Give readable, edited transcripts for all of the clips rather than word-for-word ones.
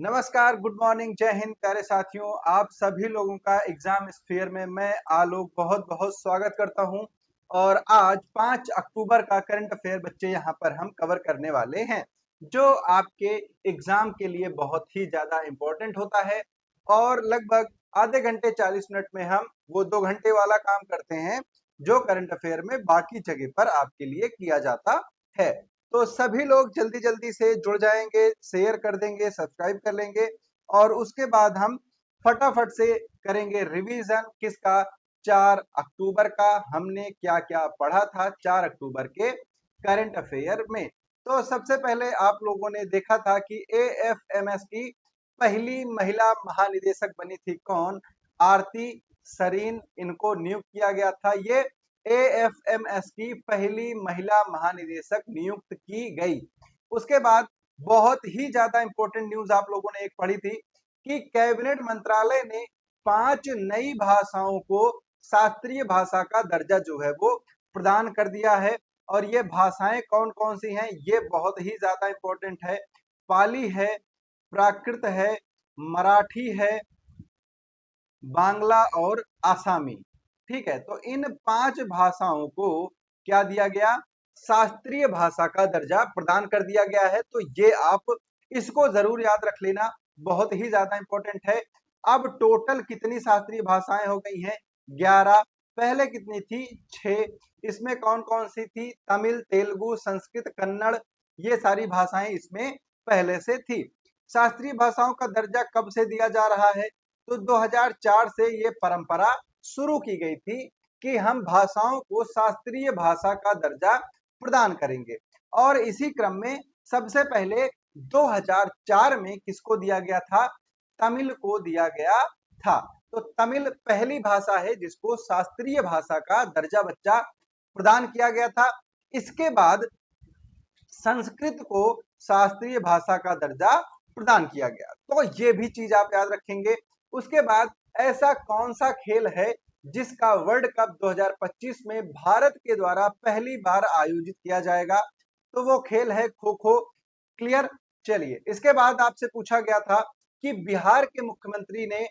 नमस्कार, good morning, जय हिंद प्यारे साथियों। आप सभी लोगों का एग्जाम स्फीयर में मैं आलोक बहुत बहुत स्वागत करता हूं। और आज 5 अक्टूबर का करंट अफेयर बच्चे यहां पर हम कवर करने वाले हैं, जो आपके एग्जाम के लिए बहुत ही ज्यादा इंपॉर्टेंट होता है। और लगभग आधे घंटे 40 मिनट में हम वो 2 घंटे वाला काम करते हैं जो करंट अफेयर में बाकी जगह पर आपके लिए किया जाता है। तो सभी लोग जल्दी-जल्दी से जुड़ जाएंगे, शेयर कर देंगे, सब्सक्राइब कर लेंगे और उसके बाद हम फटाफट से करेंगे रिवीजन किसका, 4 अक्टूबर का। हमने क्या-क्या पढ़ा था 4 अक्टूबर के करंट अफेयर में। तो सबसे पहले आप लोगों ने देखा था कि एएफएमएस की पहली महिला महानिदेशक बनी थी कौन? आरती सरीन, इनको नियुक्त किया गया था। ये एएफएमएस की पहली महिला महानिदेशक नियुक्त की गई। उसके बाद बहुत ही ज्यादा इंपॉर्टेंट न्यूज आप लोगों ने एक पढ़ी थी कि कैबिनेट मंत्रालय ने 5 नई भाषाओं को शास्त्रीय भाषा का दर्जा जो है वो प्रदान कर दिया है। और ये भाषाएं कौन कौन सी हैं ये बहुत ही ज्यादा इंपॉर्टेंट है। पाली है, प्राकृत है, मराठी है, बांग्ला और आसामी। ठीक है, तो इन 5 भाषाओं को क्या दिया गया? शास्त्रीय भाषा का दर्जा प्रदान कर दिया गया है। तो ये आप इसको जरूर याद रख लेना, बहुत ही ज्यादा इंपॉर्टेंट है। अब टोटल कितनी शास्त्रीय भाषाएं हो गई हैं? 11। पहले कितनी थी? 6। इसमें कौन कौन सी थी? तमिल, तेलुगु, संस्कृत, कन्नड़, ये सारी भाषाएं इसमें पहले से थी। शास्त्रीय भाषाओं का दर्जा कब से दिया जा रहा है? तो 2004 से ये परंपरा शुरू की गई थी कि हम भाषाओं को शास्त्रीय भाषा का दर्जा प्रदान करेंगे। और इसी क्रम में सबसे पहले 2004 में किसको दिया गया था? तमिल को दिया गया था। तो तमिल पहली भाषा है जिसको शास्त्रीय भाषा का दर्जा बच्चा प्रदान किया गया था। इसके बाद संस्कृत को शास्त्रीय भाषा का दर्जा प्रदान किया गया। तो ये भी चीज आप याद रखेंगे। उसके बाद ऐसा कौन सा खेल है जिसका वर्ल्ड कप 2025 में भारत के द्वारा पहली बार आयोजित किया जाएगा? तो वो खेल है खो खो। क्लियर? चलिए, इसके बाद आपसे पूछा गया था कि बिहार के मुख्यमंत्री ने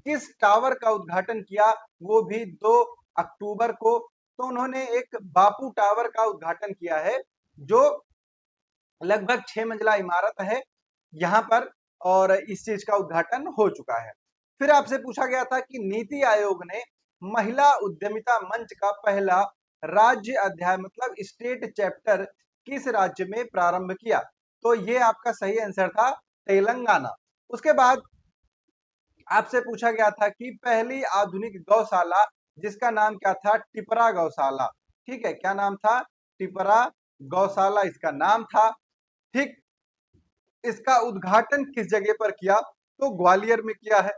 किस टावर का उद्घाटन किया, वो भी 2 अक्टूबर को। तो उन्होंने एक बापू टावर का उद्घाटन किया है, जो लगभग 6 मंजिला इमारत है यहाँ पर, और इस चीज का उद्घाटन हो चुका है। फिर आपसे पूछा गया था कि नीति आयोग ने महिला उद्यमिता मंच का पहला राज्य अध्याय मतलब स्टेट चैप्टर किस राज्य में प्रारंभ किया? तो ये आपका सही आंसर था तेलंगाना। उसके बाद आपसे पूछा गया था कि पहली आधुनिक गौशाला जिसका नाम क्या था? टिपरा गौशाला। ठीक है, क्या नाम था? टिपरा गौशाला इसका नाम था। ठीक, इसका उद्घाटन किस जगह पर किया? तो ग्वालियर में किया है।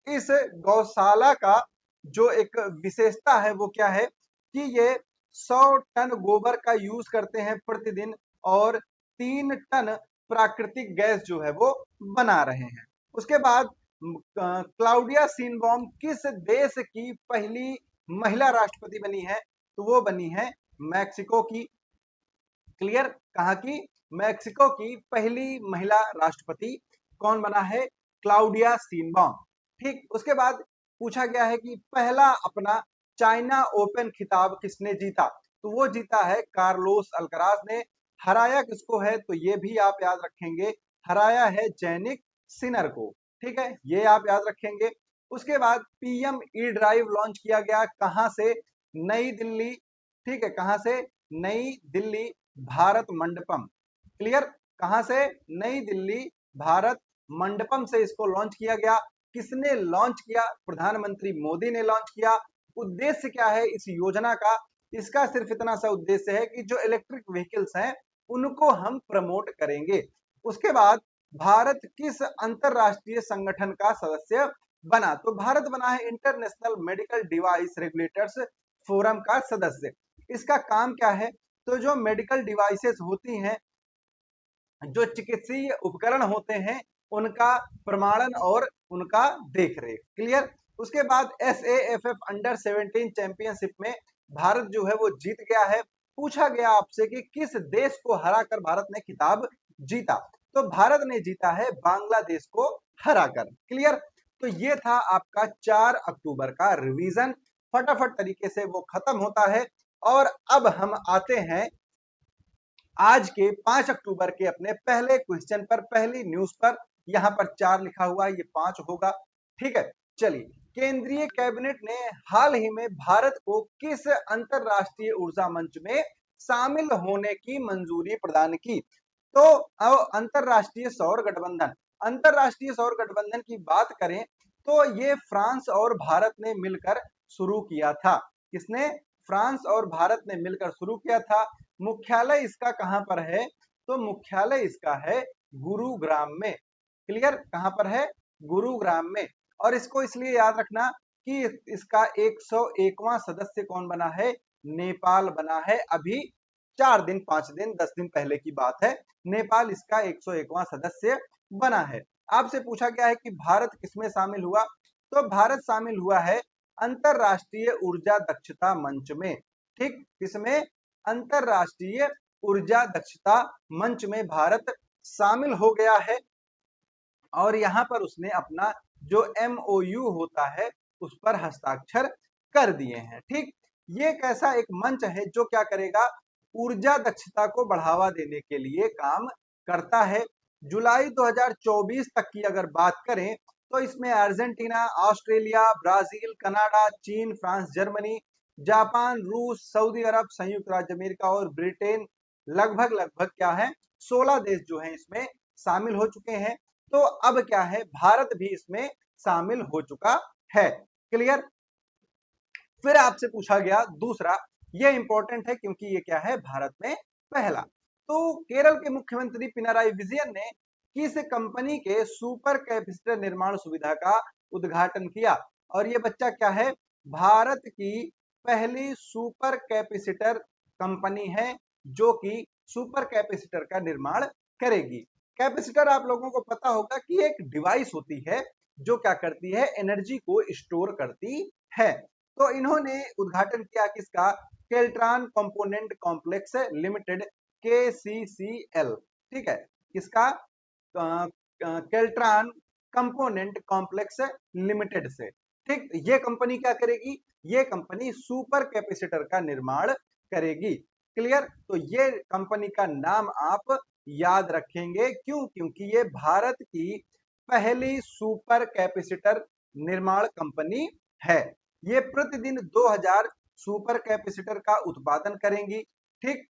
इस गौशाला का जो एक विशेषता है वो क्या है कि ये 100 टन गोबर का यूज करते हैं प्रतिदिन, और 3 टन प्राकृतिक गैस जो है वो बना रहे हैं। उसके बाद क्लाउडिया सीनबॉम किस देश की पहली महिला राष्ट्रपति बनी है? तो वो बनी है मैक्सिको की। क्लियर? कहाँ की? मैक्सिको की पहली महिला राष्ट्रपति कौन बना है? क्लाउडिया सीनबॉम। ठीक, उसके बाद पूछा गया है कि पहला अपना चाइना ओपन खिताब किसने जीता? तो वो जीता है कार्लोस अल्कराज ने। हराया किसको है? तो ये भी आप याद रखेंगे, हराया है जैनिक सिनर को। ठीक है, ये आप याद रखेंगे। उसके बाद पीएम ई ड्राइव लॉन्च किया गया कहां से? नई दिल्ली। ठीक है, कहां से? नई दिल्ली भारत मंडपम। क्लियर? कहां से? नई दिल्ली भारत मंडपम से इसको लॉन्च किया गया। किसने लॉन्च किया? प्रधानमंत्री मोदी ने लॉन्च किया। उद्देश्य क्या है इस योजना का? इसका सिर्फ इतना सा उद्देश्य है कि जो इलेक्ट्रिक व्हीकल्स हैं उनको हम प्रमोट करेंगे। उसके बाद भारत किस अंतरराष्ट्रीय संगठन का सदस्य बना? तो भारत बना है international medical device regulators forum का सदस्य। इसका काम क्या है? तो जो मेडिकल डिवाइसेस होती हैं, जो चिकित्सीय उपकरण होते हैं, उनका प्रमाणन और उनका देखरेख। क्लियर? उसके बाद एसएएफएफ अंडर 17 चैंपियनशिप में भारत जो है वो जीत गया है। पूछा गया आपसे कि किस देश को हराकर भारत ने खिताब जीता? तो भारत ने जीता है बांग्लादेश को हराकर। क्लियर? तो ये था आपका 4 अक्टूबर का रिवीजन, फटाफट तरीके से वो खत्म होता है। और अब हम आते हैं आज के 5 अक्टूबर के अपने पहले क्वेश्चन पर, पहली न्यूज पर। यहां पर 4 लिखा हुआ है, ये 5 होगा। ठीक है, चलिए। केंद्रीय कैबिनेट ने हाल ही में भारत को किस अंतरराष्ट्रीय ऊर्जा मंच में शामिल होने की मंजूरी प्रदान की? तो अंतरराष्ट्रीय सौर गठबंधन, अंतरराष्ट्रीय सौर गठबंधन की बात करें तो ये फ्रांस और भारत ने मिलकर शुरू किया था। किसने? फ्रांस और भारत ने मिलकर शुरू किया था। मुख्यालय इसका कहां पर है? तो मुख्यालय इसका है गुरुग्राम में। क्लियर? कहां पर है? गुरुग्राम में। और इसको इसलिए याद रखना कि इसका 101वां सदस्य कौन बना है? नेपाल बना है। अभी 4 दिन, 5 दिन, 10 दिन पहले की बात है, नेपाल इसका 101वां सदस्य बना है। आपसे पूछा गया है कि भारत किसमें शामिल हुआ? तो भारत शामिल हुआ है अंतरराष्ट्रीय ऊर्जा दक्षता मंच में। ठीक, किसमें? अंतरराष्ट्रीय ऊर्जा दक्षता मंच में भारत शामिल हो गया है। और यहां पर उसने अपना जो MOU होता है उस पर हस्ताक्षर कर दिए हैं। ठीक, ये एक ऐसा एक मंच है जो क्या करेगा? ऊर्जा दक्षता को बढ़ावा देने के लिए काम करता है। जुलाई 2024 तक की अगर बात करें तो इसमें अर्जेंटीना, ऑस्ट्रेलिया, ब्राजील, कनाडा, चीन, फ्रांस, जर्मनी, जापान, रूस, सऊदी अरब, संयुक्त राज्य अमेरिका और ब्रिटेन, लगभग लगभग क्या है, 16 देश जो हैं इसमें शामिल हो चुके हैं। तो अब क्या है, भारत भी इसमें शामिल हो चुका है। क्लियर? फिर आपसे पूछा गया दूसरा, ये इंपॉर्टेंट है क्योंकि ये क्या है, भारत में पहला। तो केरल के मुख्यमंत्री पिनाराई विजयन ने किस कंपनी के सुपर कैपेसिटर निर्माण सुविधा का उद्घाटन किया? और ये बच्चा क्या है, भारत की पहली सुपर कैपेसिटर कंपनी है जो कि सुपर कैपेसिटर का निर्माण करेगी। कैपेसिटर आप लोगों को पता होगा कि एक डिवाइस होती है जो क्या करती है, एनर्जी को स्टोर करती है। तो इन्होंने उद्घाटन किया किसका? केल्ट्रॉन कंपोनेंट कॉम्प्लेक्स लिमिटेड, KCCL। ठीक है, किसका? केल्ट्रॉन कंपोनेंट कॉम्प्लेक्स लिमिटेड से। ठीक, ये कंपनी क्या करेगी? ये कंपनी सुपर कैपेसिटर का निर्माण करेगी। क्लियर? तो ये कंपनी का नाम आप याद रखेंगे। क्यों? क्योंकि ये भारत की पहली सुपर कैपेसिटर निर्माण कंपनी है। ये प्रतिदिन 2000 सुपर कैपेसिटर का उत्पादन करेंगी। ठीक,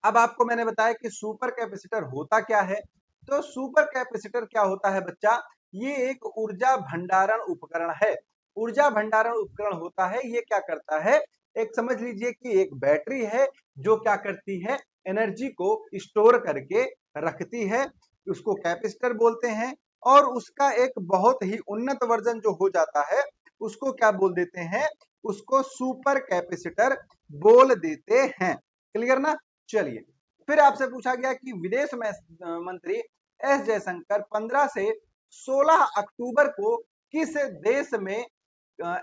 अब आपको मैंने बताया कि सुपर कैपेसिटर होता क्या है। तो सुपर कैपेसिटर क्या होता है बच्चा? ये एक ऊर्जा भंडारण उपकरण है। ऊर्जा भंडारण उपकरण होता है, ये क्या करता है, एक समझ लीजिए कि एक बैटरी है जो क्या करती है, एनर्जी को स्टोर करके रखती है, उसको कैपेसिटर बोलते हैं। और उसका एक बहुत ही उन्नत वर्जन जो हो जाता है उसको क्या बोल देते हैं, उसको सुपर कैपेसिटर बोल देते हैं। क्लियर ना? चलिए, फिर आपसे पूछा गया कि विदेश मंत्री एस जयशंकर 15 से 16 अक्टूबर को किस देश में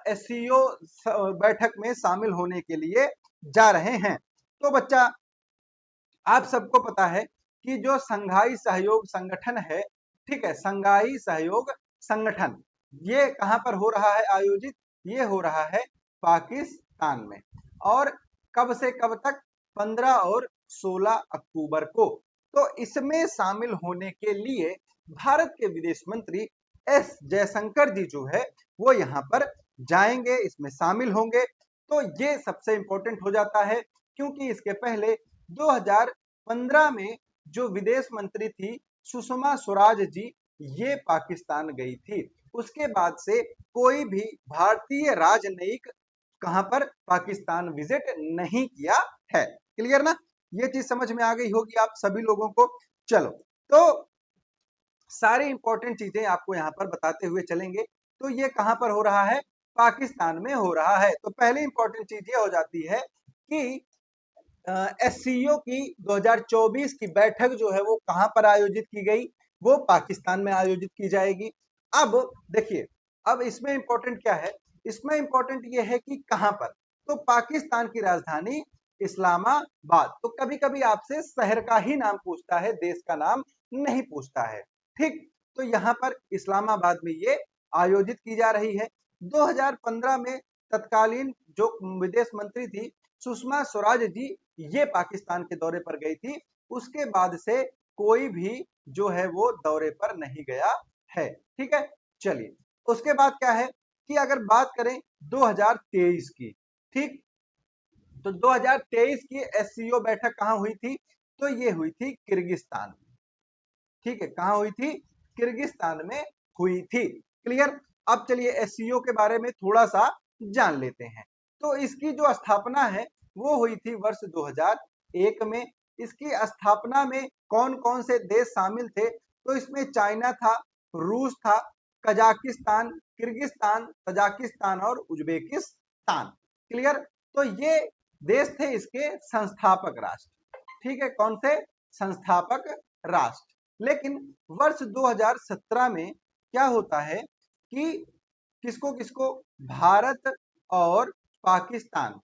SCO बैठक में शामिल होने के लिए जा रहे हैं? तो बच्चा आप सबको पता है कि जो संघाई सहयोग संगठन है, ठीक है, संघाई सहयोग संगठन, ये कहां पर हो रहा है आयोजित? ये हो रहा है पाकिस्तान में। और कब से कब तक? 15 और 16 अक्टूबर को। तो इसमें शामिल होने के लिए भारत के विदेश मंत्री एस जयशंकर जी जो है वो यहां पर जाएंगे, इसमें शामिल होंगे। तो ये सबसे इंपॉर्टेंट हो जाता है क्योंकि इसके पहले 2015 में जो विदेश मंत्री थी सुषमा स्वराज जी, ये पाकिस्तान गई थी। उसके बाद से कोई भी भारतीय राजनयिक कहां पर? पाकिस्तान विजिट नहीं किया है। क्लियर ना? ये चीज समझ में आ गई होगी आप सभी लोगों को। चलो, तो सारी इंपॉर्टेंट चीजें आपको यहां पर बताते हुए चलेंगे। तो ये कहां पर हो रहा है? पाकिस्तान में हो रहा है। तो पहली इंपॉर्टेंट चीज ये हो जाती है कि SCO की 2024 की बैठक जो है वो कहां पर आयोजित की गई? वो पाकिस्तान में आयोजित की जाएगी। अब देखिए, अब इसमें इंपॉर्टेंट क्या है? इसमें इंपॉर्टेंट ये है कि कहां पर? तो पाकिस्तान की राजधानी इस्लामाबाद। तो कभी कभी आपसे शहर का ही नाम पूछता है, देश का नाम नहीं पूछता है। ठीक, तो यहाँ पर इस्लामाबाद में ये आयोजित की जा रही है। 2015 में तत्कालीन जो विदेश मंत्री थी सुषमा स्वराज जी, ये पाकिस्तान के दौरे पर गई थी। उसके बाद से कोई भी जो है वो दौरे पर नहीं गया है। ठीक है, चलिए उसके बाद क्या है कि अगर बात करें 2023 की, ठीक, तो 2023 की एससीओ बैठक कहां हुई थी? तो ये हुई थी किर्गिस्तान में। ठीक है, कहां हुई थी? किर्गिस्तान में हुई थी। क्लियर? अब चलिए एससीओ के बारे में थोड़ा सा जान लेते हैं। तो इसकी जो स्थापना है वो हुई थी वर्ष 2001 में। इसकी स्थापना में कौन कौन से देश शामिल थे? तो इसमें चाइना था, रूस था, कजाकिस्तान, किर्गिस्तान, तजाकिस्तान और उज्बेकिस्तान। क्लियर? तो ये देश थे इसके संस्थापक राष्ट्र। ठीक है, कौन से? संस्थापक राष्ट्र। लेकिन वर्ष 2017 में क्या होता है कि किसको किसको? भारत और पाकिस्तान,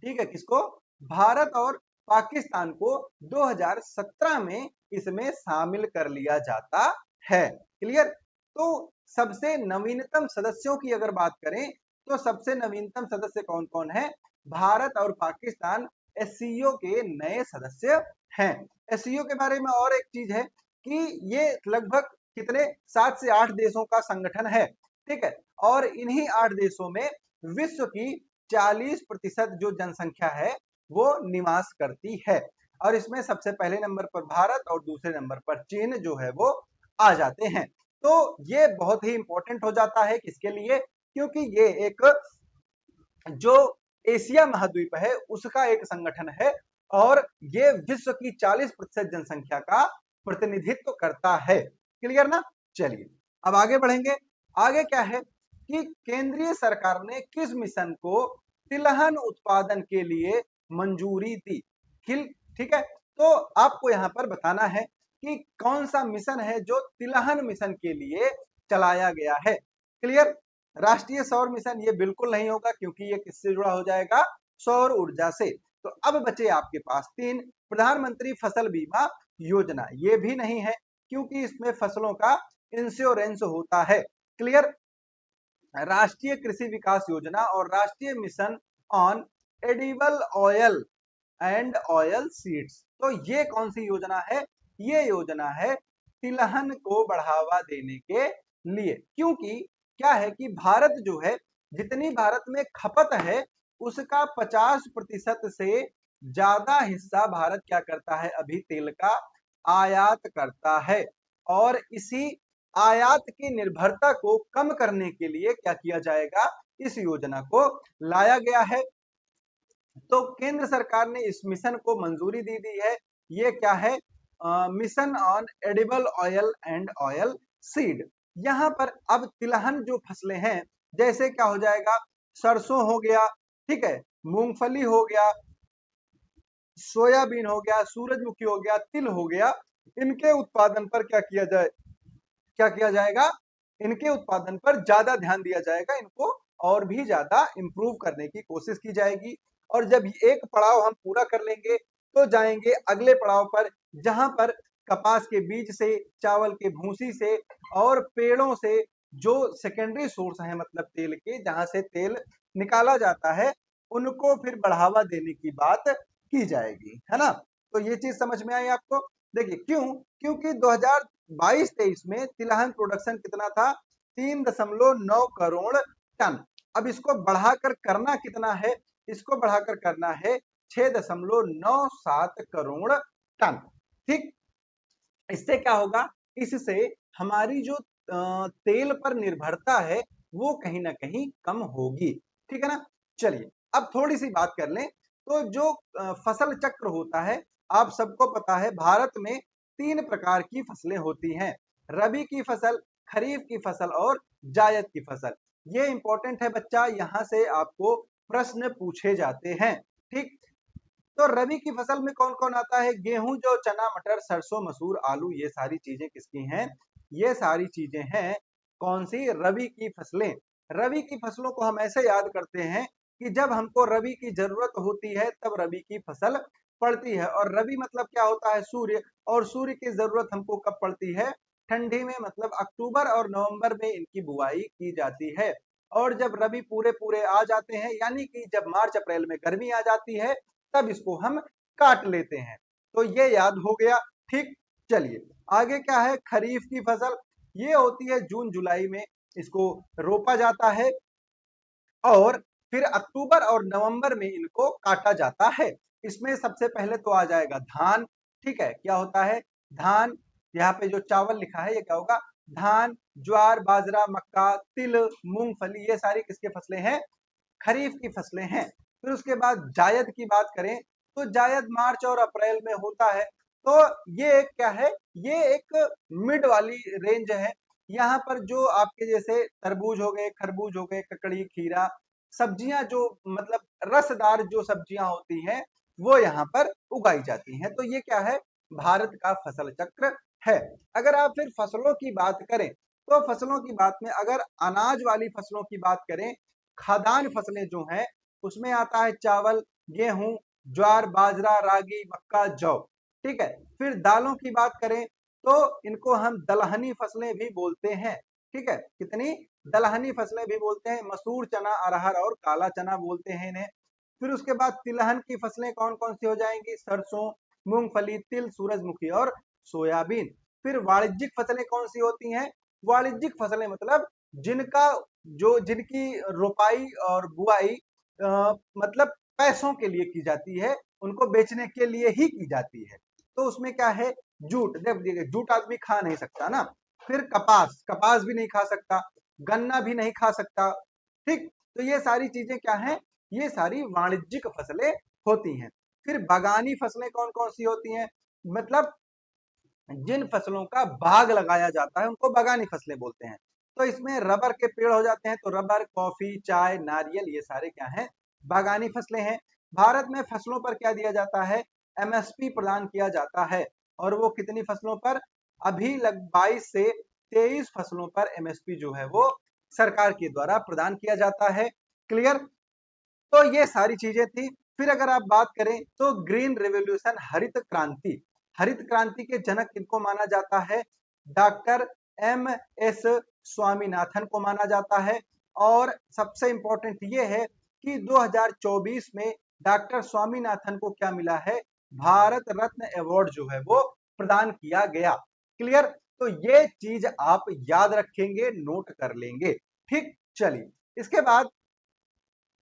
ठीक है, किसको? भारत और पाकिस्तान को 2017 में इसमें शामिल कर लिया जाता है। क्लियर? तो सबसे नवीनतम सदस्यों की अगर बात करें तो सबसे नवीनतम सदस्य कौन कौन है? भारत और पाकिस्तान एससीओ के नए सदस्य हैं। एससीओ के बारे में और एक चीज है कि ये लगभग कितने 7 से 8 देशों का संगठन है। ठीक है, और इन्हीं 8 देशों में विश्व की 40% जो जनसंख्या है वो निवास करती है। और इसमें सबसे पहले नंबर पर भारत और दूसरे नंबर पर चीन जो है वो आ जाते हैं। तो ये बहुत ही इंपॉर्टेंट हो जाता है किसके लिए? क्योंकि ये एक जो एशिया महाद्वीप है उसका एक संगठन है और ये विश्व की 40% जनसंख्या का प्रतिनिधित्व करता है। क्लियर ना? चलिए अब आगे बढ़ेंगे। आगे क्या है कि केंद्रीय सरकार ने किस मिशन को तिलहन उत्पादन के लिए मंजूरी दी? ठीक है, तो आपको यहां पर बताना है कि कौन सा मिशन है जो तिलहन मिशन के लिए चलाया गया है। क्लियर? राष्ट्रीय सौर मिशन ये बिल्कुल नहीं होगा क्योंकि ये किससे जुड़ा हो जाएगा? सौर ऊर्जा से। तो अब बचे आपके पास 3। प्रधानमंत्री फसल बीमा योजना, ये भी नहीं है क्योंकि इसमें फसलों का इंश्योरेंस होता है। क्लियर? राष्ट्रीय कृषि विकास योजना और राष्ट्रीय mission on edible oil and oil seeds, तो ये कौन सी योजना है? ये योजना है तिलहन को बढ़ावा देने के लिए। क्योंकि क्या है कि भारत जो है, जितनी भारत में खपत है उसका 50% से ज्यादा हिस्सा भारत क्या करता है? अभी तेल का आयात करता है। और इसी आयात की निर्भरता को कम करने के लिए क्या किया जाएगा? इस योजना को लाया गया है। तो केंद्र सरकार ने इस मिशन को मंजूरी दे दी है। ये क्या है? Mission on edible oil and oil seed. यहाँ पर अब तिलहन जो फसलें हैं, जैसे क्या हो जाएगा? सरसों हो गया, ठीक है, मूंगफली हो गया, सोयाबीन हो गया, सूरजमुखी हो गया, तिल हो गया, इनके उत्पादन पर क्या किया जाए? क्या किया जाएगा? इनके उत्पादन पर ज्यादा ध्यान दिया जाएगा, इनको और भी ज्यादा इंप्रूव करने की कोशिश की जाएगी। और जब एक पड़ाव हम पूरा कर लेंगे तो जाएंगे अगले पड़ाव पर, जहां पर कपास के बीज से, चावल के भूसी से और पेड़ों से जो सेकेंडरी सोर्स है मतलब तेल के, जहां से तेल निकाला जाता है, उनको फिर बढ़ावा देने की बात की जाएगी, है ना? तो ये चीज समझ में आई आपको? देखिए क्यों? क्योंकि 2022-23 में तिलहन प्रोडक्शन कितना था? 3.9 करोड़ टन। अब इसको बढ़ाकर करना कितना है? इसको बढ़ाकर करना है 6.97 करोड़ टन। ठीक, इससे क्या होगा? इससे हमारी जो तेल पर निर्भरता है वो कहीं ना कहीं कम होगी। ठीक है ना? चलिए अब थोड़ी सी बात कर लें। तो जो फसल चक्र होता है, आप सबको पता है भारत में 3 प्रकार की फसलें होती हैं। रबी की फसल, खरीफ की फसल और जायद की फसल। ये इंपॉर्टेंट है बच्चा, यहां से आपको प्रश्न पूछे जाते हैं। ठीक, तो रबी की फसल में कौन कौन आता है? गेहूं, जौ, चना, मटर, सरसों, मसूर, आलू, ये सारी चीजें किसकी हैं? ये सारी चीजें हैं कौन सी? रबी की फसलें। रबी की फसलों को हम ऐसे याद करते हैं कि जब हमको रबी की जरूरत होती है तब रबी की फसल पड़ती है। और रबी मतलब क्या होता है? सूर्य। और सूर्य की जरूरत हमको कब पड़ती है? ठंडी में, मतलब अक्टूबर और नवंबर में इनकी बुआई की जाती है। और जब रबी पूरे पूरे आ जाते हैं, यानी कि जब मार्च अप्रैल में गर्मी आ जाती है, तब इसको हम काट लेते हैं। तो ये याद हो गया। ठीक, चलिए आगे क्या है? खरीफ की फसल, ये होती है जून जुलाई में, इसको रोपा जाता है और फिर अक्टूबर और नवंबर में इनको काटा जाता है। इसमें सबसे पहले तो आ जाएगा धान। ठीक है, क्या होता है? धान। यहाँ पे जो चावल लिखा है ये क्या होगा? धान, ज्वार, बाजरा, मक्का, तिल, मूंगफली, ये सारी किसकी फसलें हैं? खरीफ की फसलें हैं। फिर उसके बाद जायद की बात करें तो जायद मार्च और अप्रैल में होता है। तो ये क्या है? ये एक मिड वाली रेंज है। यहाँ पर जो आपके जैसे तरबूज हो गए, खरबूज हो गए, ककड़ी, खीरा, सब्जियां जो मतलब रसदार जो सब्जियां होती हैं, वो यहाँ पर उगाई जाती हैं। तो ये क्या है? भारत का फसल चक्र है। अगर आप फिर फसलों की बात करें, तो फसलों की बात में अगर अनाज वाली फसलों की बात करें, खाद्यान्न फसलें जो हैं, उसमें आता है चावल, गेहूं, ज्वार, बाजरा, रागी, मक्का, जौ। ठीक है। फिर दालों की बात करें तो इनको हम दलहनी फसलें भी बोलते हैं। ठीक है, कितनी? दलहनी फसलें भी बोलते हैं। मसूर, चना, अरहर और काला चना बोलते हैं इन्हें। फिर उसके बाद तिलहन की फसलें कौन कौन सी हो जाएंगी? सरसों, मूंगफली, तिल, सूरजमुखी और सोयाबीन। फिर वाणिज्यिक फसलें कौन सी होती हैं? वाणिज्यिक फसलें मतलब जिनका जो जिनकी रोपाई और बुआई मतलब पैसों के लिए की जाती है, उनको बेचने के लिए ही की जाती है। तो उसमें क्या है? जूट। देखिए जूट आदमी खा नहीं सकता ना। फिर कपास, कपास भी नहीं खा सकता, गन्ना भी नहीं खा सकता। ठीक, तो ये सारी चीजें क्या हैं? ये सारी वाणिज्यिक फसलें होती हैं। फिर बागानी फसलें कौन कौन सी होती हैं? मतलब जिन फसलों का बाग लगाया जाता है उनको बागानी फसलें बोलते हैं। तो इसमें रबर के पेड़ हो जाते हैं, तो रबर, कॉफी, चाय, नारियल, ये सारे क्या हैं? बागानी फसलें हैं। भारत में फसलों पर क्या दिया जाता है? एमएसपी प्रदान किया जाता है। और वो कितनी फसलों पर? अभी लग 22 से 23 फसलों पर एमएसपी जो है वो सरकार के द्वारा प्रदान किया जाता है। क्लियर? तो ये सारी चीजें थी। फिर अगर आप बात करें तो ग्रीन रेवोल्यूशन, हरित क्रांति, हरित क्रांति के जनक किनको माना जाता है? डॉक्टर एम एस स्वामीनाथन को माना जाता है। और सबसे इंपॉर्टेंट ये है कि 2024 में डॉक्टर स्वामीनाथन को क्या मिला है? भारत रत्न अवार्ड जो है वो प्रदान किया गया। क्लियर? तो ये चीज आप याद रखेंगे, नोट कर लेंगे। ठीक, चलिए इसके बाद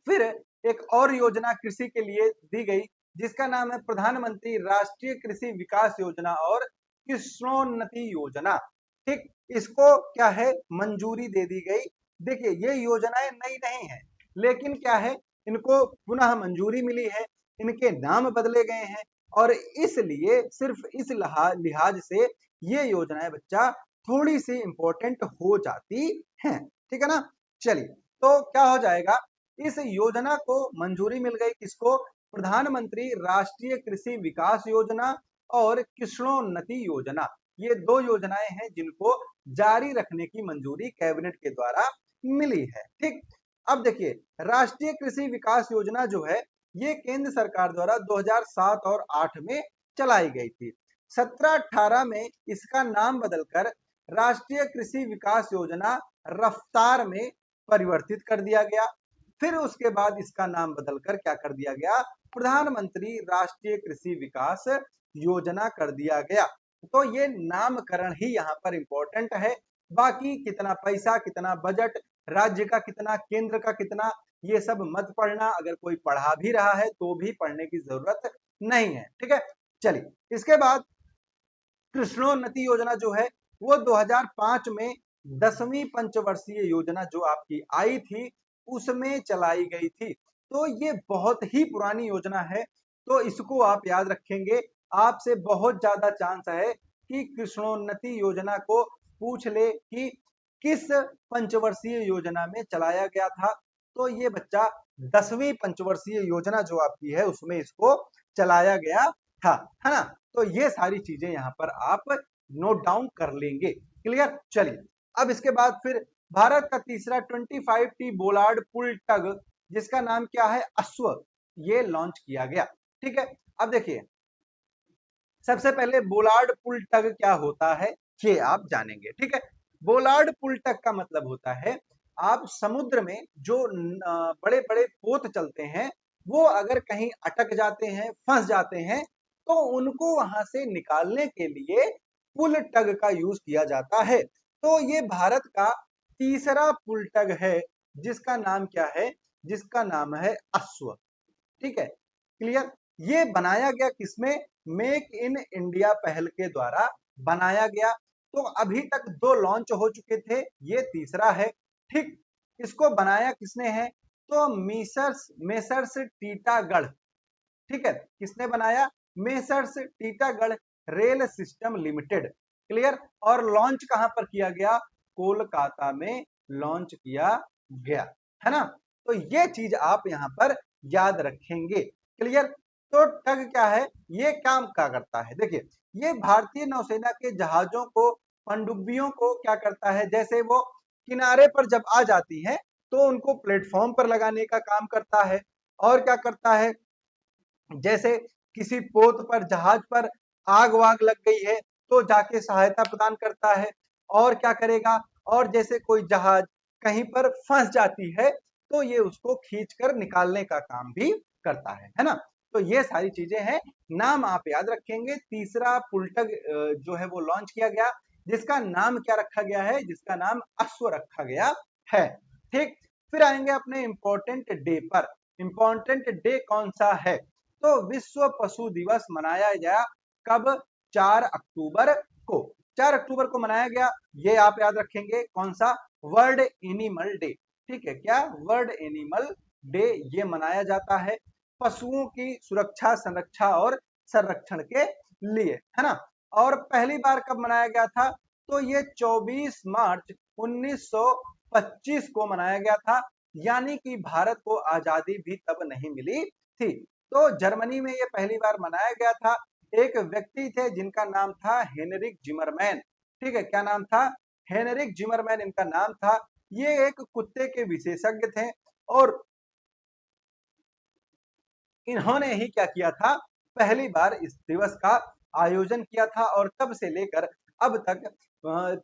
फिर एक और योजना कृषि के लिए दी गई, जिसका नाम है प्रधानमंत्री राष्ट्रीय कृषि विकास योजना और किसानोन्नति योजना। ठीक, इसको क्या है? मंजूरी दे दी गई। देखिए ये योजनाएं नई नहीं है, लेकिन क्या है? इनको पुनः मंजूरी मिली है, इनके नाम बदले गए हैं। और इसलिए सिर्फ इस लिहाज से ये योजनाएं बच्चा थोड़ी सी इंपॉर्टेंट हो जाती हैं। ठीक है ना? चलिए, तो क्या हो जाएगा? इस योजना को मंजूरी मिल गई, किसको? प्रधानमंत्री राष्ट्रीय कृषि विकास योजना और किसानोन्नति योजना। ये दो योजनाएं हैं जिनको जारी रखने की मंजूरी कैबिनेट के द्वारा मिली है। ठीक, अब देखिए राष्ट्रीय कृषि विकास योजना जो है ये केंद्र सरकार द्वारा 2007 और 8 में चलाई गई थी। 17-18 में इसका नाम बदलकर राष्ट्रीय कृषि विकास योजना रफ्तार में परिवर्तित कर दिया गया। फिर उसके बाद इसका नाम बदलकर क्या कर दिया गया? प्रधानमंत्री राष्ट्रीय कृषि विकास योजना कर दिया गया। तो ये नामकरण ही यहाँ पर इंपॉर्टेंट है। बाकी कितना पैसा, कितना बजट, राज्य का कितना, केंद्र का कितना, ये सब मत पढ़ना। अगर कोई पढ़ा भी रहा है तो भी पढ़ने की जरूरत नहीं है। ठीक है, चलिए इसके बाद कृष्णोन्नति योजना जो है वो 2005 में 10वीं पंचवर्षीय योजना जो आपकी आई थी उसमें चलाई गई थी। तो ये बहुत ही पुरानी योजना है, तो इसको आप याद रखेंगे। आपसे बहुत ज्यादा चांस है कि कृष्णोन्नति योजना को पूछ ले कि किस पंचवर्षीय योजना में चलाया गया था। तो ये बच्चा 10वीं पंचवर्षीय योजना जो आपकी है उसमें इसको चलाया गया था, है ना? तो ये सारी चीजें यहाँ पर आप नोट डाउन कर लेंगे। क्लियर? चलिए अब इसके बाद फिर भारत का तीसरा 25T बोलार्ड पुल टग, जिसका नाम क्या है? अश्व, ये लॉन्च किया गया। ठीक है, अब देखिए, सबसे पहले बोलार्ड पुल टग क्या होता है ये आप जानेंगे, ठीक है। बोलार्ड पुल टग का मतलब होता है, आप समुद्र में जो बड़े बड़े पोत चलते हैं, वो अगर कहीं अटक जाते हैं, फंस जाते हैं, तो उनको वहां से निकालने के लिए पुल टग का यूज किया जाता है। तो ये भारत का तीसरा पुल टग है, जिसका नाम क्या है, जिसका नाम है अश्व, ठीक है, क्लियर। ये बनाया गया किसमें, मेक इन इंडिया पहल के द्वारा बनाया गया। तो अभी तक दो लॉन्च हो चुके थे, ये तीसरा है, ठीक। इसको बनाया किसने है, तो मेसर्स मेसर्स टीटागढ़, ठीक है, किसने बनाया, messrs Titagarh rail system limited, clear. और लॉन्च कहां पर किया गया, कोलकाता में लॉन्च किया गया, है ना। तो ये चीज आप यहां पर याद रखेंगे, क्लियर। तो टग क्या है, ये काम क्या करता है, देखिए, ये भारतीय नौसेना के जहाजों को, पनडुब्बियों को क्या करता है, जैसे वो किनारे पर जब आ जाती हैं, तो उनको प्लेटफॉर्म पर लगाने का काम करता है। और क्या करता है, जैसे किसी पोत पर, जहाज पर आग वाग लग गई है, तो जाके सहायता प्रदान करता है। और क्या करेगा, और जैसे कोई जहाज कहीं पर फंस जाती है, तो ये उसको खींचकर निकालने का काम भी करता है ना। तो ये सारी चीजें हैं, नाम आप याद रखेंगे। तीसरा पुलटग जो है वो लॉन्च किया गया, जिसका नाम क्या रखा गया है, जिसका नाम अश्व रखा गया है, ठीक। फिर आएंगे अपने इंपॉर्टेंट डे पर। इंपॉर्टेंट डे कौन सा है, तो विश्व पशु दिवस मनाया गया कब, 4 अक्टूबर को। 4 अक्टूबर को मनाया गया, ये आप याद रखेंगे, कौन सा, वर्ल्ड एनिमल डे, ठीक है, क्या, वर्ल्ड एनिमल डे ये मनाया जाता है पशुओं की सुरक्षा, संरक्षा और संरक्षण के लिए, है ना। और पहली बार कब मनाया गया था, तो ये 24 मार्च 1925 को मनाया गया था, यानी कि भारत को आजादी भी तब नहीं मिली थी। तो जर्मनी में ये पहली बार मनाया गया था। एक व्यक्ति थे जिनका नाम था हेनरिक जिमरमैन, ठीक है, क्या नाम था, हेनरिक जिमरमैन इनका नाम था। ये एक कुत्ते के विशेषज्ञ थे, और इन्होंने ही क्या किया था, पहली बार इस दिवस का आयोजन किया था, और तब से लेकर अब तक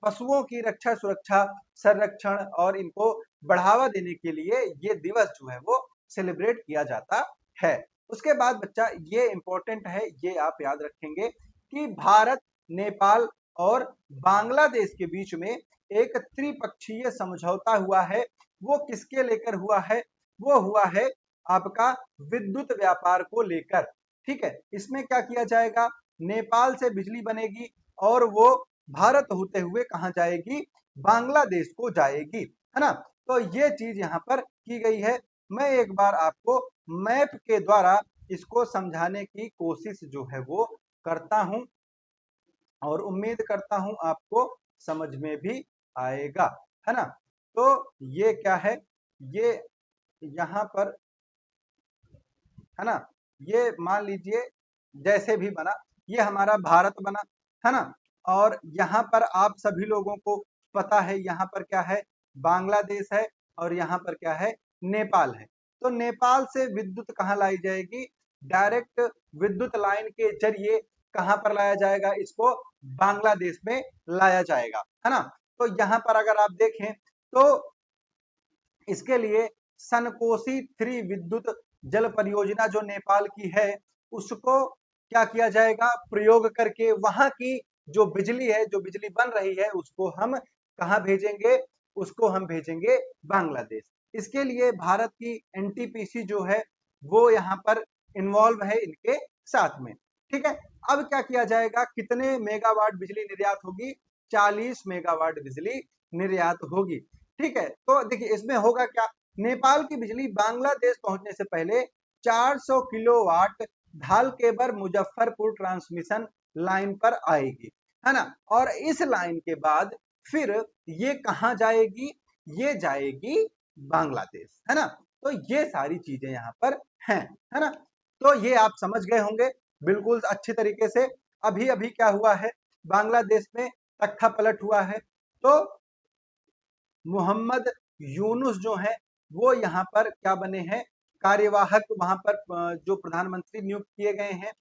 पशुओं की रक्षा, सुरक्षा, संरक्षण और इनको बढ़ावा देने के लिए ये दिवस जो है वो सेलिब्रेट किया जाता है। उसके बाद बच्चा, ये इंपॉर्टेंट है, ये आप याद रखेंगे कि भारत, नेपाल और बांग्लादेश के बीच में एक त्रिपक्षीय समझौता हुआ है। वो किसके लेकर हुआ है, वो हुआ है आपका विद्युत व्यापार को लेकर, ठीक है। इसमें क्या किया जाएगा, नेपाल से बिजली बनेगी, और वो भारत होते हुए कहां जाएगी, बांग्लादेश को जाएगी, है ना। तो ये चीज यहां पर की गई है। मैं एक बार आपको मैप के द्वारा इसको समझाने की कोशिश जो है वो करता हूं, और उम्मीद करता हूं आपको समझ में भी आएगा, है ना। तो ये क्या है, ये यहाँ पर, है ना, ये मान लीजिए जैसे भी बना, ये हमारा भारत बना, है ना। और यहाँ पर आप सभी लोगों को पता है, यहाँ पर क्या है, बांग्लादेश है, और यहाँ पर क्या है, नेपाल है। तो नेपाल से विद्युत कहाँ लाई जाएगी, डायरेक्ट विद्युत लाइन के जरिए कहाँ पर लाया जाएगा, इसको बांग्लादेश में लाया जाएगा, है ना। तो यहाँ पर अगर आप देखें, तो इसके लिए सनकोसी 3 विद्युत जल परियोजना जो नेपाल की है, उसको क्या किया जाएगा, प्रयोग करके वहां की जो बिजली है, जो बिजली बन रही है, उसको हम कहां भेजेंगे, उसको हम भेजेंगे बांग्लादेश। इसके लिए भारत की एनटीपीसी जो है वो यहाँ पर इन्वॉल्व है इनके साथ में, ठीक है। अब क्या किया जाएगा, कितने मेगावाट बिजली निर्यात होगी, 40 मेगावाट बिजली निर्यात होगी, ठीक है। तो देखिए इसमें होगा क्या, नेपाल की बिजली बांग्लादेश पहुंचने से पहले 400 किलोवाट धालकेबर मुजफ्फरपुर ट्रांसमिशन लाइन पर आएगी, है ना। और इस लाइन के बाद फिर ये कहां जाएगी, ये जाएगी बांग्लादेश, है ना। तो ये सारी चीजें यहाँ पर हैं, है ना। तो ये आप समझ गए होंगे बिल्कुल अच्छी तरीके से। अभी अभी क्या हुआ है, बांग्लादेश में तख्ता पलट हुआ है, तो मोहम्मद यूनुस जो है वो यहाँ पर क्या बने हैं, कार्यवाहक, वहां पर जो प्रधानमंत्री नियुक्त किए गए हैं।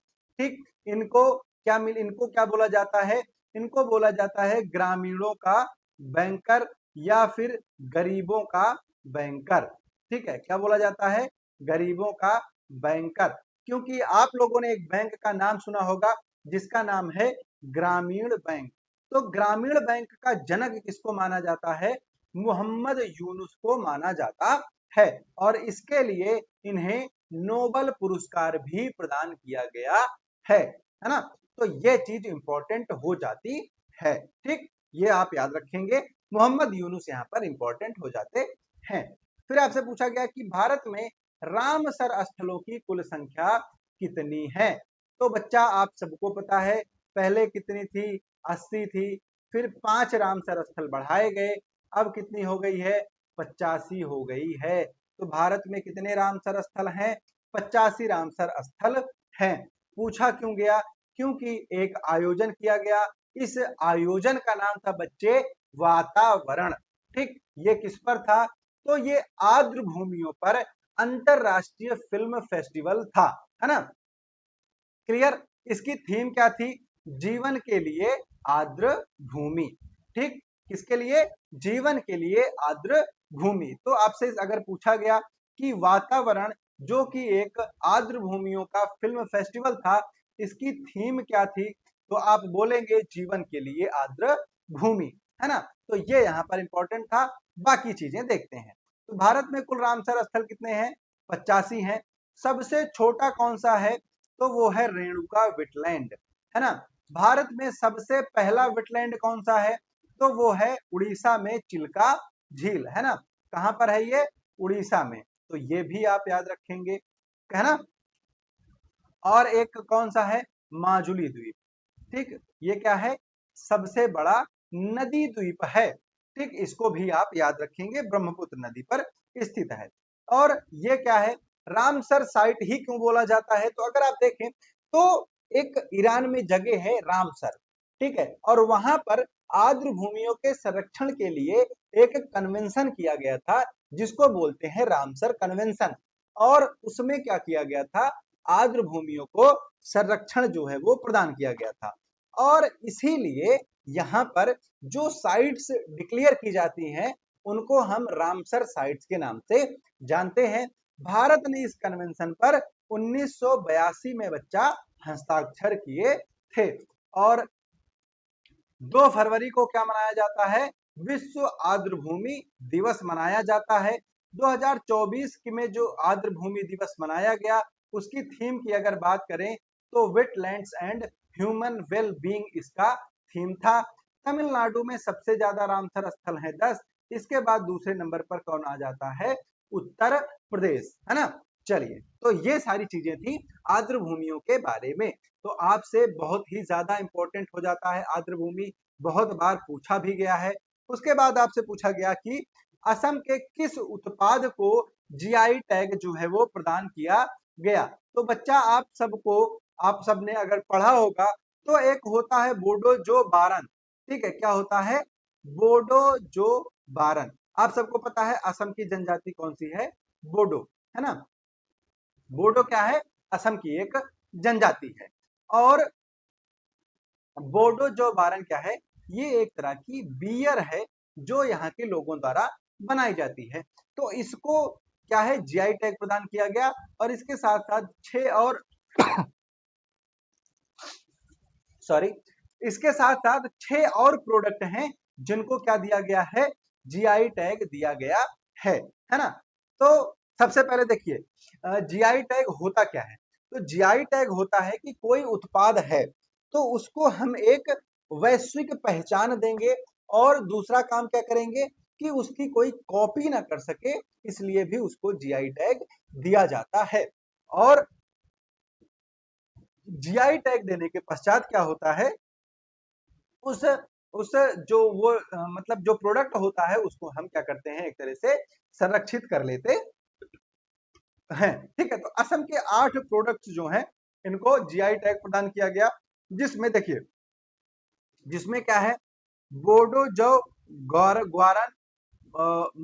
ठीक, इनको क्या बोला जाता है? इनको बोला जाता है ग्रामीणों का बैंकर या फिर गरीबों का बैंकर। ठीक है, क्या बोला जाता है? गरीबों का बैंकर। क्योंकि आप लोगों ने एक बैंक का नाम सुना होगा जिसका नाम है ग्रामीण बैंक। तो ग्रामीण बैंक का जनक किसको माना जाता है? मोहम्मद यूनुस को माना जाता है, और इसके लिए इन्हें नोबल पुरस्कार भी प्रदान किया गया है ना? तो ये चीज इंपॉर्टेंट हो जाती है। ठीक, ये आप याद रखेंगे, मोहम्मद यूनुस यहाँ पर इंपॉर्टेंट हो जाते हैं। फिर आपसे पूछा गया कि भारत में रामसर स्थलों की कुल संख्या कितनी है? तो बच्चा आप सबको पता है, पहले कितनी थी? 80 थी, फिर 5 रामसर स्थल बढ़ाए गए, अब कितनी हो गई है? 85 हो गई है। तो भारत में कितने रामसर स्थल हैं? 85 रामसर स्थल हैं। पूछा क्यों गया? क्योंकि एक आयोजन किया गया, इस आयोजन का नाम था बच्चे वातावरण। ठीक, ये किस पर था? तो ये आर्द्र भूमियों पर अंतरराष्ट्रीय फिल्म फेस्टिवल था, है ना? क्लियर? इसकी थीम क्या थी? जीवन के लिए आर्द्र भूमि। ठीक, किसके लिए? जीवन के लिए आर्द्र भूमि। तो आपसे अगर पूछा गया कि वातावरण जो कि एक आर्द्र भूमियों का फिल्म फेस्टिवल था, इसकी थीम क्या थी? तो आप बोलेंगे जीवन के लिए आर्द्र भूमि, है ना? तो ये यहाँ पर इंपॉर्टेंट था। बाकी चीजें देखते हैं। तो भारत में कुल रामसर स्थल कितने हैं? 85 हैं। सबसे छोटा कौन सा है? तो वो है रेणुका वेटलैंड, है ना? भारत में सबसे पहला वेटलैंड कौन सा है? तो वो है उड़ीसा में चिल्का झील, है ना? कहां पर है ये? उड़ीसा में। तो ये भी आप याद रखेंगे, है ना? और एक कौन सा है? माजुली द्वीप। ठीक, ये क्या है? सबसे बड़ा नदी द्वीप है। ठीक, इसको भी आप याद रखेंगे, ब्रह्मपुत्र नदी पर स्थित है। और ये क्या है? रामसर साइट ही क्यों बोला जाता है? तो अगर आप देखें तो एक ईरान में जगह है रामसर, ठीक है, और वहां पर आर्द्र भूमियों के संरक्षण के लिए एक कन्वेंशन किया गया था जिसको बोलते हैं रामसर कन्वेंशन। और उसमें क्या किया गया था? आर्द्र भूमियों को संरक्षण जो है वो प्रदान किया गया था। और इसीलिए यहाँ पर जो साइट्स डिक्लेयर की जाती हैं उनको हम रामसर साइट्स के नाम से जानते हैं। भारत ने इस कन्वेंशन पर 1982 में बच्चा हस्ताक्षर किए थे। और 2 फरवरी को क्या मनाया जाता है? विश्व आर्द्र भूमि दिवस मनाया जाता है। 2024 में जो आर्द्र भूमि दिवस मनाया गया उसकी थीम की अगर बात करें तो wetlands and human well being इसका थीम था। तमिलनाडु में सबसे ज्यादा रामसर स्थल है 10। इसके बाद दूसरे नंबर पर कौन आ जाता है? उत्तर प्रदेश, है ना? चलिए, तो ये सारी चीजें थी आर्द्र भूमियों के बारे में। तो आपसे बहुत ही ज्यादा इंपॉर्टेंट हो जाता है आर्द्र भूमि, बहुत बार पूछा भी गया है। उसके बाद आपसे पूछा गया कि असम के किस उत्पाद को जीआई टैग जो है वो प्रदान किया गया? तो बच्चा आप सबने अगर पढ़ा होगा तो एक होता है बोडो जो बारन। ठीक है, क्या होता है? बोडो जो बारन। आप सबको पता है असम की जनजाति कौन सी है? बोडो, है ना? बोडो क्या है? असम की एक जनजाति है। और बोडो जो बारन क्या है? ये एक तरह की बियर है जो यहाँ के लोगों द्वारा बनाई जाती है। तो इसको क्या है? जीआई टैग प्रदान किया गया। और इसके साथ साथ 6 और सॉरी, इसके साथ साथ 6 और प्रोडक्ट हैं जिनको क्या दिया गया है? जीआई टैग दिया गया है ना? तो सबसे पहले देखिए जीआई टैग होता क्या है? तो जीआई टैग होता है कि कोई उत्पाद है तो उसको हम एक वैश्विक पहचान देंगे, और दूसरा काम क्या करेंगे कि उसकी कोई कॉपी ना कर सके, इसलिए भी उसको जीआई टैग दिया जाता है। और जीआई टैग देने के पश्चात क्या होता है? उस उस जो वो मतलब जो प्रोडक्ट होता है उसको हम क्या करते हैं? एक तरह से संरक्षित कर लेते हैं। ठीक है, तो असम के 8 प्रोडक्ट्स जो हैं इनको जीआई टैग प्रदान किया गया, जिसमें देखिए, जिसमें क्या है? बोडो जो ग्वारन,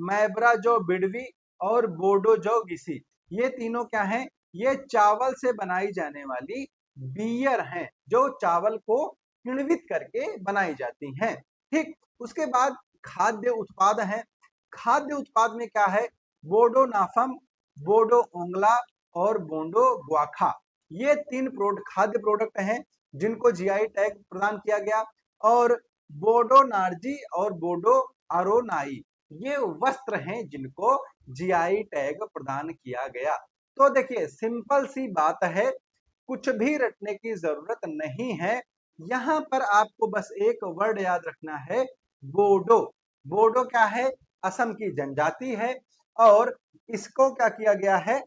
मैब्रा जो बिडवी और बोडो जो गिसी, ये तीनों क्या हैं? ये चावल से बनाई जाने वाली बियर हैं जो चावल को किण्वित करके बनाई जाती हैं। ठीक, उसके बाद खाद्य उत्पाद हैं। खाद्य उत्पाद में क्या है, बोडो नाफम, बोडो ओंगला और बोंडो ग्वाखा, ये तीन खाद्य प्रोडक्ट हैं जिनको जीआई टैग प्रदान किया गया। और बोडो नार्जी और बोडो आरोनाई, ये वस्त्र हैं जिनको जीआई टैग प्रदान किया गया। तो देखिए सिंपल सी बात है, कुछ भी रटने की जरूरत नहीं है। यहां पर आपको बस एक वर्ड याद रखना है, बोडो। बोडो क्या है, असम की जनजाति है और इसको क्या किया गया है,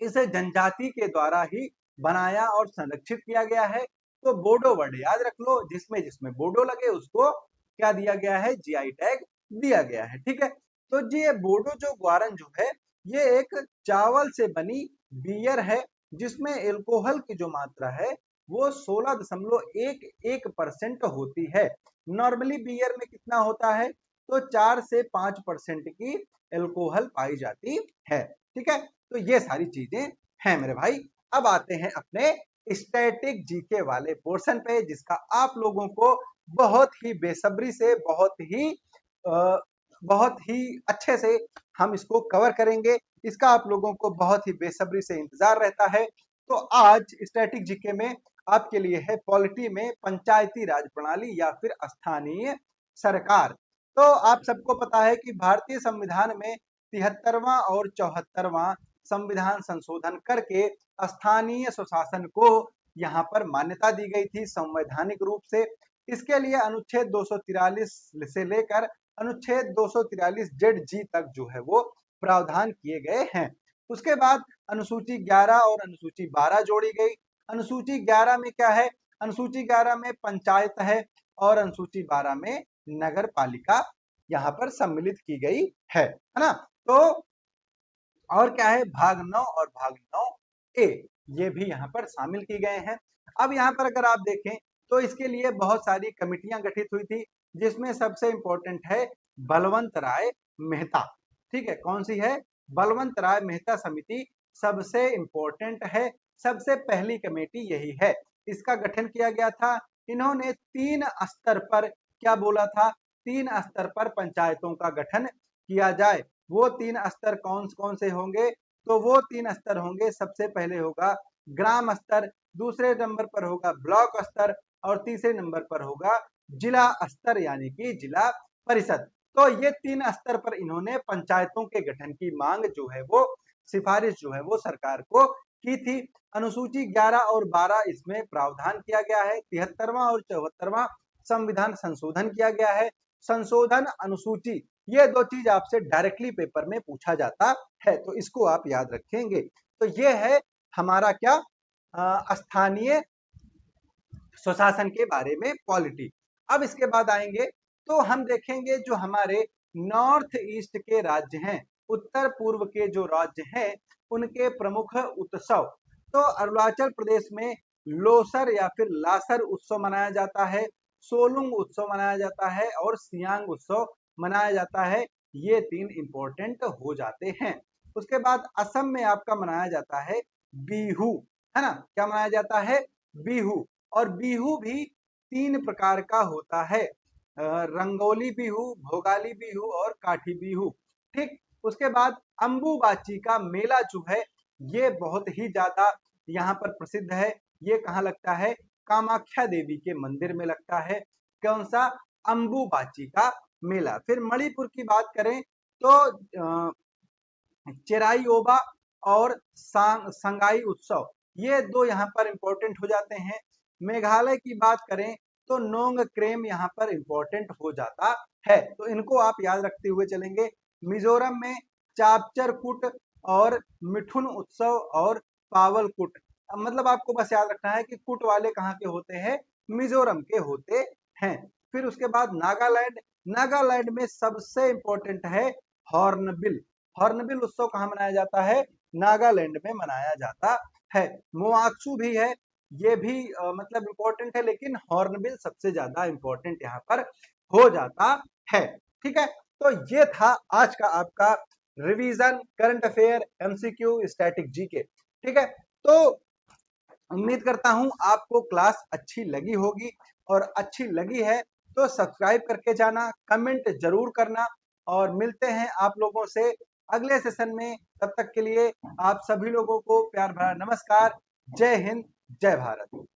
इसे जनजाति के द्वारा ही बनाया और संरक्षित किया गया है। तो बोडो वर्ड याद रख लो, जिसमें जिसमें बोडो लगे उसको क्या दिया गया है, जीआई टैग दिया गया है। ठीक है, तो जी ये बोडो जो ग्वारन जो है, ये एक चावल से बनी बियर है जिसमें एल्कोहल की जो मात्रा है वो 16.11% होती है। नॉर्मली बियर में कितना होता है, तो 4 से 5% की एल्कोहल पाई जाती है। ठीक है, तो ये सारी चीजें हैं मेरे भाई। अब आते हैं अपने स्टैटिक जीके वाले पोर्शन पे, जिसका आप लोगों को बहुत ही बेसब्री से, बहुत ही अच्छे से हम इसको कवर करेंगे। इसका आप लोगों को बहुत ही बेसब्री से इंतजार रहता है। तो आज स्टैटिक जीके में आपके लिए है पॉलिटी में पंचायती राज प्रणाली या फिर स्थानीय सरकार। तो आप सबको पता है कि भारतीय संविधान में 73वां और 74वां संविधान संशोधन करके स्थानीय स्वशासन को यहाँ पर मान्यता दी गई थी संवैधानिक रूप से। इसके लिए अनुच्छेद 243 से लेकर अनुच्छेद 243 जेड जी तक जो है वो प्रावधान किए गए हैं। उसके बाद अनुसूची 11 और अनुसूची 12 जोड़ी गई। अनुसूची 11 में क्या है, अनुसूची 11 में पंचायत है और अनुसूची 12 में नगर पालिका यहाँ पर सम्मिलित की गई है ना। तो और क्या है, भाग 9 और भाग 9 ए, ये भी यहाँ पर शामिल की गए हैं। अब यहाँ पर अगर आप देखें तो इसके लिए बहुत सारी कमिटियां गठित हुई थी, जिसमें सबसे इंपॉर्टेंट है बलवंत राय मेहता। ठीक है, कौन सी है, बलवंत राय मेहता समिति सबसे इंपॉर्टेंट है, सबसे पहली कमेटी यही है। इसका गठन किया गया था। इन्होंने 3 स्तर पर क्या बोला था, 3 स्तर पर पंचायतों का गठन किया जाए। वो 3 स्तर कौन कौन से होंगे, तो वो 3 स्तर होंगे, सबसे पहले होगा ग्राम स्तर, दूसरे नंबर पर होगा ब्लॉक स्तर और तीसरे नंबर पर होगा जिला स्तर यानी कि जिला परिषद। तो ये 3 स्तर पर इन्होंने पंचायतों के गठन की मांग जो है वो, सिफारिश जो है वो सरकार को की थी। अनुसूची 11 और 12 इसमें प्रावधान किया गया है। 73वां और 74वां संविधान संशोधन किया गया है। संशोधन, अनुसूची, ये दो चीज आपसे डायरेक्टली पेपर में पूछा जाता है, तो इसको आप याद रखेंगे। तो ये है हमारा क्या, स्थानीय स्वशासन के बारे में पॉलिटी। अब इसके बाद आएंगे तो हम देखेंगे जो हमारे नॉर्थ ईस्ट के राज्य हैं, उत्तर पूर्व के जो राज्य हैं, उनके प्रमुख उत्सव। तो अरुणाचल प्रदेश में लोसर या फिर लासर उत्सव मनाया जाता है, सोलुंग उत्सव मनाया जाता है और सियांग उत्सव मनाया जाता है। ये 3 इंपॉर्टेंट हो जाते हैं। उसके बाद असम में आपका मनाया जाता है बिहू, है ना, क्या मनाया जाता है, बिहू। और बिहू भी 3 प्रकार का होता है, रंगोली बिहू, भोगाली बिहू और काठी बिहू। ठीक, उसके बाद अंबुबाची का मेला जो है ये बहुत ही ज्यादा यहाँ पर प्रसिद्ध है। ये कहाँ लगता है, कामाख्या देवी के मंदिर में लगता है। कौन सा, अंबुबाची का मेला। फिर मणिपुर की बात करें तो चेराई ओबा और संगाई उत्सव, ये दो यहाँ पर इंपॉर्टेंट हो जाते हैं। मेघालय की बात करें तो नोंग क्रेम यहाँ पर इंपॉर्टेंट हो जाता है, तो इनको आप याद रखते हुए चलेंगे। मिजोरम में चापचर कुट और मिठुन उत्सव और पावल कुट, मतलब आपको बस याद रखना है कि कुट वाले कहाँ के होते हैं, मिजोरम के होते हैं। फिर उसके बाद नागालैंड, नागालैंड में सबसे इंपॉर्टेंट है हॉर्नबिल। हॉर्नबिल उत्सव कहाँ मनाया जाता है, नागालैंड में मनाया जाता है। मोआक्सू भी है, ये भी मतलब इंपॉर्टेंट है, लेकिन हॉर्नबिल सबसे ज्यादा इंपॉर्टेंट यहाँ पर हो जाता है। ठीक है, तो ये था आज का आपका revision, current affair, MCQ, static GK. ठीक है, तो उम्मीद करता हूं आपको क्लास अच्छी लगी होगी, और अच्छी लगी है तो सब्सक्राइब करके जाना, कमेंट जरूर करना, और मिलते हैं आप लोगों से अगले सेशन में। तब तक के लिए आप सभी लोगों को प्यार भरा नमस्कार। जय हिंद, जय भारत।